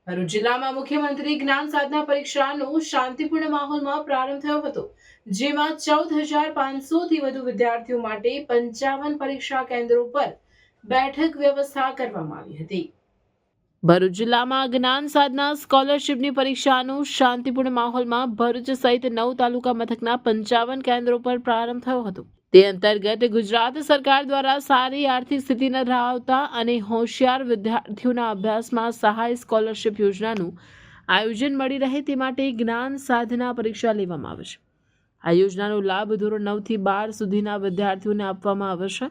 ભરૂચ જિલ્લામાં મુખ્યમંત્રી જ્ઞાન સાધના પરીક્ષાનો શાંતિપૂર્ણ માહોલમાં પ્રારંભ થયો હતો, જેમાં 14,500થી વધુ વિદ્યાર્થીઓ માટે 55 પરીક્ષા કેન્દ્રો પર બેઠક વ્યવસ્થા કરવામાં આવી હતી. ભરૂચ જિલ્લામાં જ્ઞાન સાધના સ્કોલરશીપની પરીક્ષાનું શાંતિપૂર્ણ માહોલમાં ભરૂચ સહિત 9 તાલુકા મથકના 55 કેન્દ્રો પર પ્રારંભ થયો હતો. તે અંતર્ગત ગુજરાત સરકાર દ્વારા સારી આર્થિક સ્થિતિ ધરાવતા અને હોશિયાર વિદ્યાર્થીઓના અભ્યાસમાં સહાય સ્કોલરશીપ યોજનાનું આયોજન મળી રહે તે માટે જ્ઞાન સાધના પરીક્ષા લેવામાં આવે છે. આ યોજનાનો લાભ ધોરણ 9 થી 12 સુધીના વિદ્યાર્થીઓને આપવામાં આવે છે.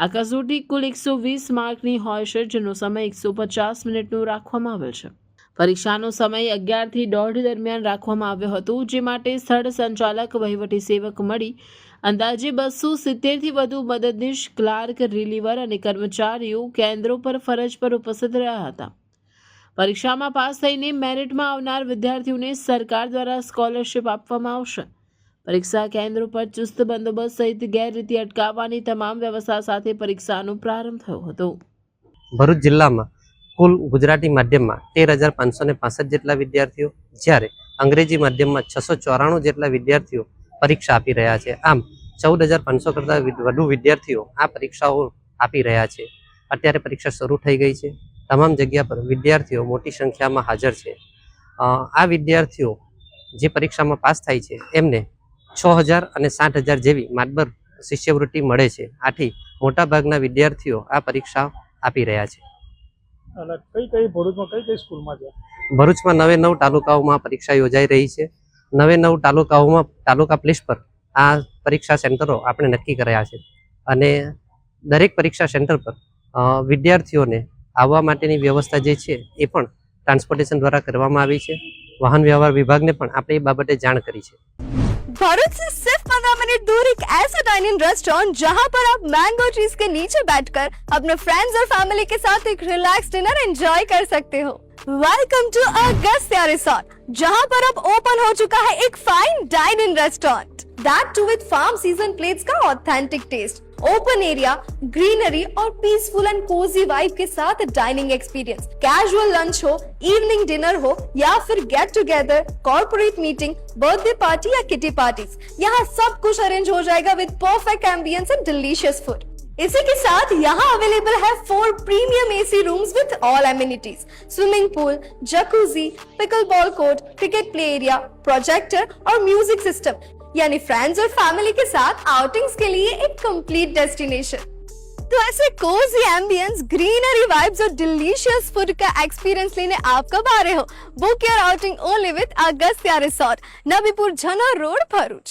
આ કસોટી કુલ 120 માર્કની હોય છે, જેનો સમય 150 મિનિટનો રાખવામાં આવેલ છે. પરીક્ષાનો સમય 11 થી 1:30 દરમિયાન રાખવામાં આવ્યો હતો, જે માટે સ્થળ સંચાલક, વહીવટી સેવક મળી અંદાજે 270થી વધુ મદદનીશ, ક્લાર્ક, રિલીવર અને કર્મચારીઓ કેન્દ્રો પર ફરજ પર ઉપસ્થિત રહ્યા હતા. પરીક્ષામાં પાસ થઈને મેરિટમાં આવનાર વિદ્યાર્થીઓને સરકાર દ્વારા સ્કોલરશીપ આપવામાં આવશે. પરીક્ષા કેન્દ્રો પર ચુસ્ત બંદોબસ્ત સહિત ગેરરીતિ અટકાવવાની તમામ વ્યવસ્થા સાથે પરીક્ષાનો પ્રારંભ થયો હતો. ભરૂચ જિલ્લામાં કુલ ગુજરાતી માધ્યમમાં 13,565 જેટલા વિદ્યાર્થીઓ, જ્યારે અંગ્રેજી માધ્યમમાં 694 જેટલા વિદ્યાર્થીઓ પરીક્ષા આપી રહ્યા છે. આમ 14,500 કરતાં વધુ વિદ્યાર્થીઓ આ પરીક્ષાઓ આપી રહ્યા છે. અત્યારે પરીક્ષા શરૂ થઈ ગઈ છે. તમામ જગ્યા પર વિદ્યાર્થીઓ મોટી સંખ્યામાં હાજર છે. આ વિદ્યાર્થીઓ જે પરીક્ષામાં પાસ થાય છે એમને 6,000 અને 7,000 જેવી માતબર શિષ્યવૃત્તિ મળે છે. આથી મોટાભાગના વિદ્યાર્થીઓ આ પરીક્ષા આપી રહ્યા છે. ભરૂચમાં 9 તાલુકાઓમાં પરીક્ષા યોજાઈ રહી છે. 9 તાલુકાઓમાં તાલુકા પ્લેસ પર આ પરીક્ષા સેન્ટરો આપણે નક્કી કર્યા છે અને દરેક પરીક્ષા સેન્ટર પર વિદ્યાર્થીઓને આવવા માટેની વ્યવસ્થા જે છે એ પણ ટ્રાન્સપોર્ટેશન દ્વારા કરવામાં આવી છે. વાહન વ્યવહાર વિભાગને પણ આપણે એ બાબતે જાણ કરી છે. भारत से सिर्फ 15 मिनट दूर एक ऐसा डाइनिंग रेस्टोरेंट जहां पर आप मैंगो ट्रीज के नीचे बैठकर अपने फ्रेंड्स और फैमिली के साथ एक रिलैक्स डिनर एंजॉय कर सकते हो. वेलकम टू अगस्त्या रिसोर्ट, जहां पर अब ओपन हो चुका है एक fine dining restaurant, that too with farm season plates का authentic taste, open area, greenery और पीसफुल एंड कोजी वाइब के साथ डाइनिंग एक्सपीरियंस. कैजुअल लंच हो, इवनिंग डिनर हो या फिर get together, corporate meeting, birthday party या किटी पार्टीज, यहाँ सब कुछ अरेंज हो जाएगा with perfect ambience and delicious food. इसी के साथ यहाँ अवेलेबल है 4 premium AC rooms with all amenities, swimming pool, jacuzzi, pickleball court, cricket play area, projector और म्यूजिक सिस्टम, यानी फ्रेंड्स और फैमिली के साथ आउटिंग्स के लिए एक कंप्लीट डेस्टिनेशन. तो ऐसे कोजी एम्बियंस, ग्रीनरी वाइब्स और डिलीशियस फूड का एक्सपीरियंस लेने आप कब आ रहे हो? Book your outing only with Agastya resort, Nabipur Jhanor road, Bharuch.